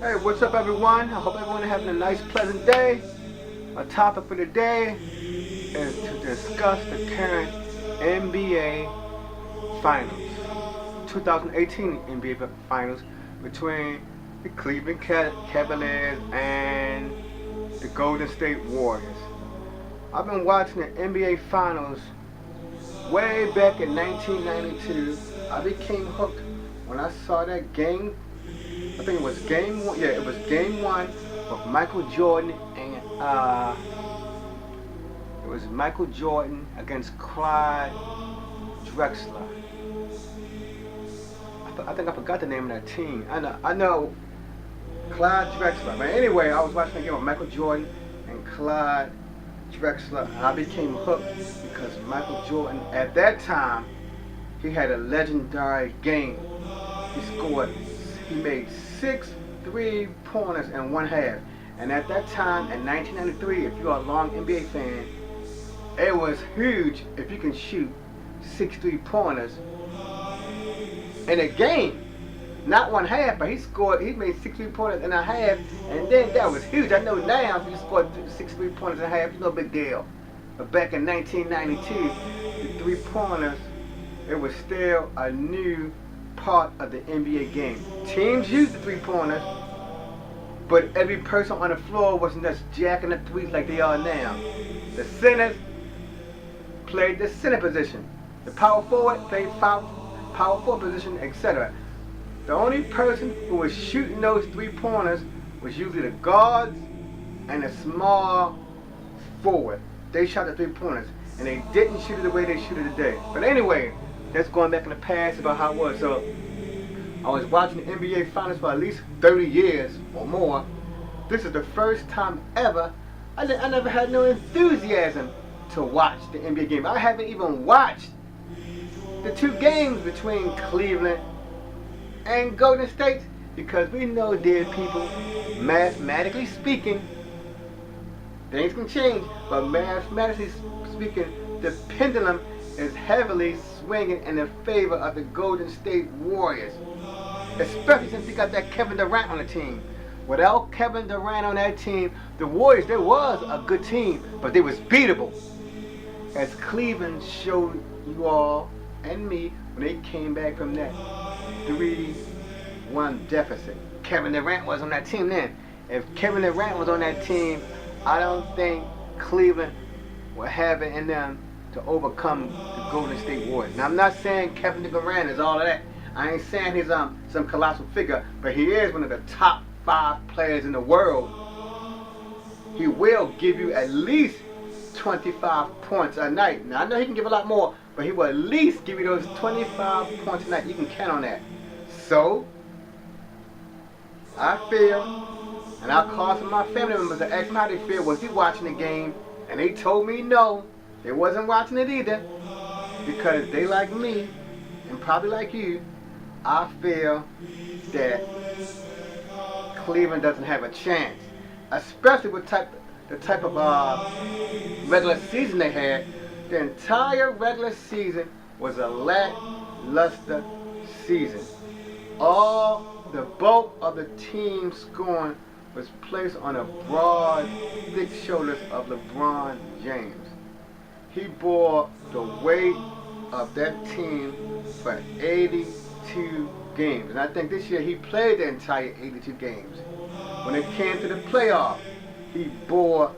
Hey, what's up everyone? I hope everyone is having a nice, pleasant day. Our topic for today is to discuss the current NBA Finals. 2018 NBA Finals between the Cleveland Cavaliers and the Golden State Warriors. I've been watching the NBA Finals way back in 1992. I became hooked when I saw that game. I think it was game one. Yeah, it was game one of Michael Jordan and it was Michael Jordan against Clyde Drexler. I think I forgot the name of that team. I know Clyde Drexler. But anyway, I was watching the game of Michael Jordan and Clyde Drexler, and I became hooked because Michael Jordan at that time he had a legendary game. He made 6 3-pointers in one half. And at that time, in 1993, if you're a long NBA fan, it was huge if you can shoot 6 3-pointers in a game. Not one half, but he made 6 3-pointers in a half, and then that was huge. I know now if you scored 6 3-pointers in a half, it's no big deal. But back in 1992, the 3-pointers, it was still a new part of the NBA game. Teams used the 3-pointers, but every person on the floor wasn't just jacking the threes like they are now. The centers played the center position. The power forward played power forward position, etc. The only person who was shooting those 3-pointers was usually the guards and the small forward. They shot the 3-pointers, and they didn't shoot it the way they shoot it today. But anyway, that's going back in the past about how it was. So I was watching the NBA Finals for at least 30 years or more. This is the first time ever I never had no enthusiasm to watch the NBA game. I haven't even watched the 2 games between Cleveland and Golden State because we know, dear people, mathematically speaking, things can change, but mathematically speaking, the pendulum is heavily swinging in the favor of the Golden State Warriors, especially since you got that Kevin Durant on the team. Without Kevin Durant on that team, the Warriors, they was a good team, but they was beatable. As Cleveland showed you all and me when they came back from that 3-1 deficit. Kevin Durant was on that team then. If Kevin Durant was on that team, I don't think Cleveland would have it in them to overcome the Golden State Warriors. Now I'm not saying Kevin Durant is all of that. I ain't saying he's some colossal figure, but he is one of the top 5 players in the world. He will give you at least 25 points a night. Now I know he can give a lot more, but he will at least give you those 25 points a night. You can count on that. So I feel, and I called some of my family members to ask them how they feel. Was he watching the game? And they told me no. They wasn't watching it either, because they like me, and probably like you, I feel that Cleveland doesn't have a chance, especially with the type of regular season they had. The entire regular season was a lackluster season. All the bulk of the team scoring was placed on the broad, thick shoulders of LeBron James. He bore the weight of that team for 82 games. And I think this year he played the entire 82 games. When it came to the playoff, he bore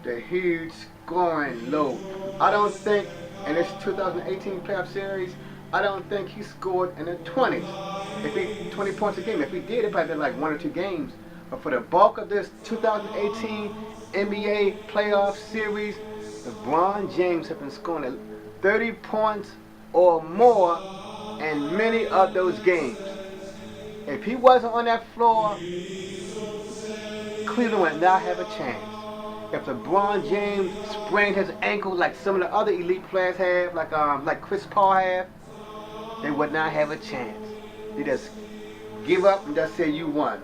the huge scoring load. I don't think in this 2018 playoff series, I don't think he scored in the 20s. If he 20 points a game. If he did, it probably been like 1 or 2 games. But for the bulk of this 2018 NBA playoff series, LeBron James has been scoring 30 points or more in many of those games. If he wasn't on that floor, Cleveland would not have a chance. If LeBron James sprained his ankle like some of the other elite players have, like Chris Paul have, they would not have a chance. They just give up and just say you won.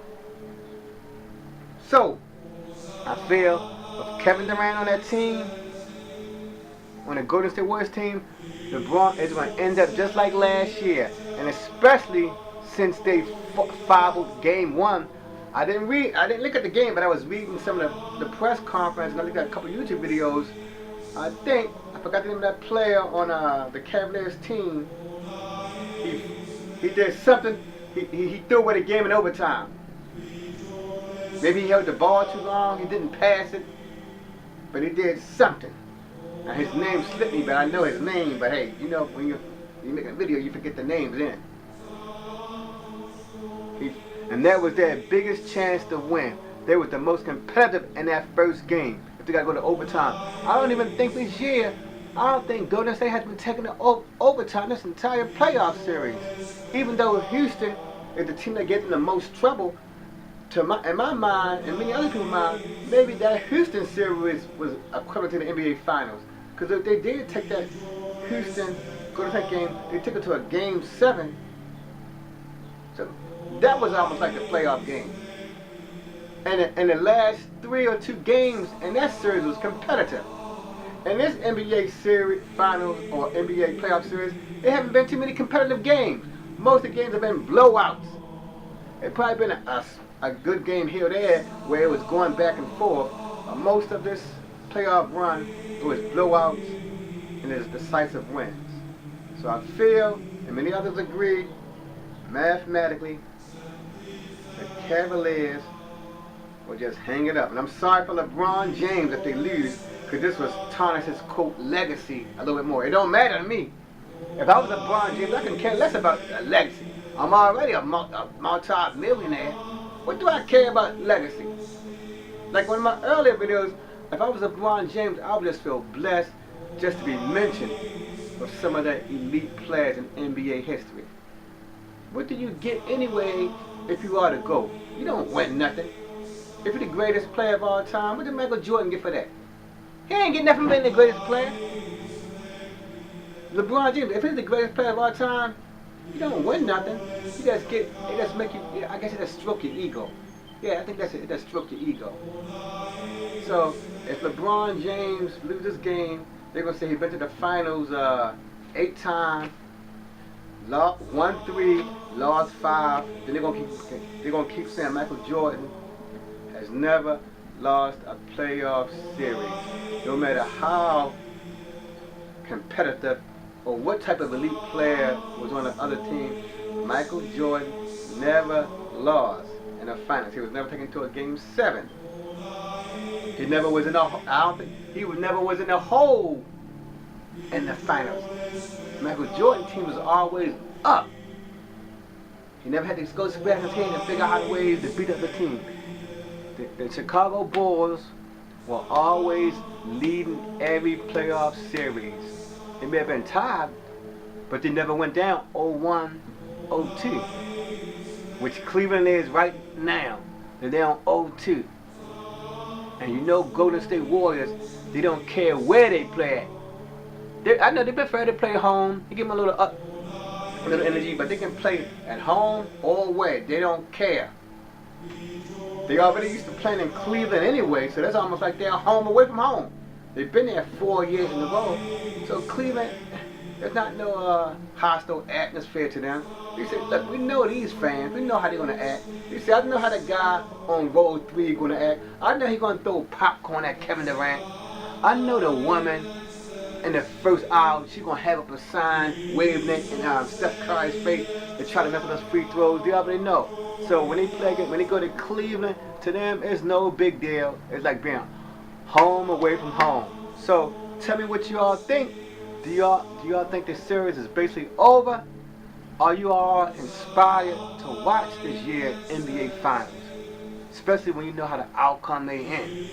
So, I feel with Kevin Durant on that team, on the Golden State Warriors team, LeBron is going to end up just like last year. And especially since they fouled game 1, I didn't look at the game, but I was reading some of the press conference, and I looked at a couple of YouTube videos. I forgot the name of that player on the Cavaliers team. He did something. He threw away the game in overtime. Maybe he held the ball too long. He didn't pass it, but he did something. Now his name slipped me, but I know his name. But hey, you know when you make a video, you forget the names in. And that was their biggest chance to win. They were the most competitive in that first game. If they got to go to overtime, I don't even think this year. I don't think Golden State has been taking the overtime this entire playoff series. Even though Houston is the team that gets in the most trouble, in my mind and many other people's mind, maybe that Houston series was equivalent to the NBA Finals. Because if they did take that Houston Golden State game, they took it to a Game 7. So that was almost like the playoff game. And the last 3 or 2 games in that series was competitive. In this NBA series finals or NBA playoff series, there haven't been too many competitive games. Most of the games have been blowouts. It's probably been a good game here or there where it was going back and forth. Most of this playoff run, it was blowouts and it's decisive wins. So I feel, and many others agree, mathematically, the Cavaliers will just hang it up. And I'm sorry for LeBron James if they lose, because this was tarnish his quote legacy a little bit more. It don't matter to me. If I was LeBron James, I couldn't care less about a legacy. I'm already a multi-millionaire. What do I care about legacy? Like one of my earlier videos, if I was LeBron James, I would just feel blessed just to be mentioned with some of the elite players in NBA history. What do you get anyway if you are to go? You don't win nothing. If you're the greatest player of all time, what did Michael Jordan get for that? He ain't get nothing from being the greatest player. LeBron James, if he's the greatest player of all time, you don't win nothing. You just get, it just make you, I guess it just stroke your ego. Yeah, I think that's it. It just stroke your ego. So, if LeBron James loses this game, they're going to say he's been to the finals 8 times, won 3, lost 5. Then they're going to keep saying Michael Jordan has never lost a playoff series. No matter how competitive or what type of elite player was on the other team, Michael Jordan never lost in the finals. He was never taken to a Game 7. He never was in the, I don't think, he never was in the hole in the finals. Michael Jordan team was always up. He never had to go scratch his head and figure out ways to beat up the team. The Chicago Bulls were always leading every playoff series. It may have been tied, but they never went down 0-1, 0-2, which Cleveland is right now. They're down 0-2. And you know Golden State Warriors, they don't care where they play at. I know they prefer to play home. They give them a little energy, but they can play at home or away. They don't care. They already used to playing in Cleveland anyway, so that's almost like they're home away from home. They've been there 4 years in a row. So Cleveland, there's not no hostile atmosphere to them. They say, look, we know these fans. We know how they're going to act. They say, I know how the guy on row 3 is going to act. I know he's going to throw popcorn at Kevin Durant. I know the woman in the first hour, she's going to have up a sign, waving it in Steph Curry's face to try to mess with those free throws. They already know. So when they go to Cleveland, to them, it's no big deal. It's like being home away from home. So tell me what you all think. Do y'all think this series is basically over? Are you all inspired to watch this year's NBA Finals? Especially when you know how the outcome may end.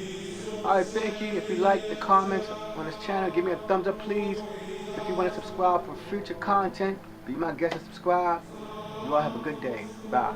Alright, thank you. If you like the comments on this channel, give me a thumbs up please. If you want to subscribe for future content, be my guest and subscribe. You all have a good day. Bye.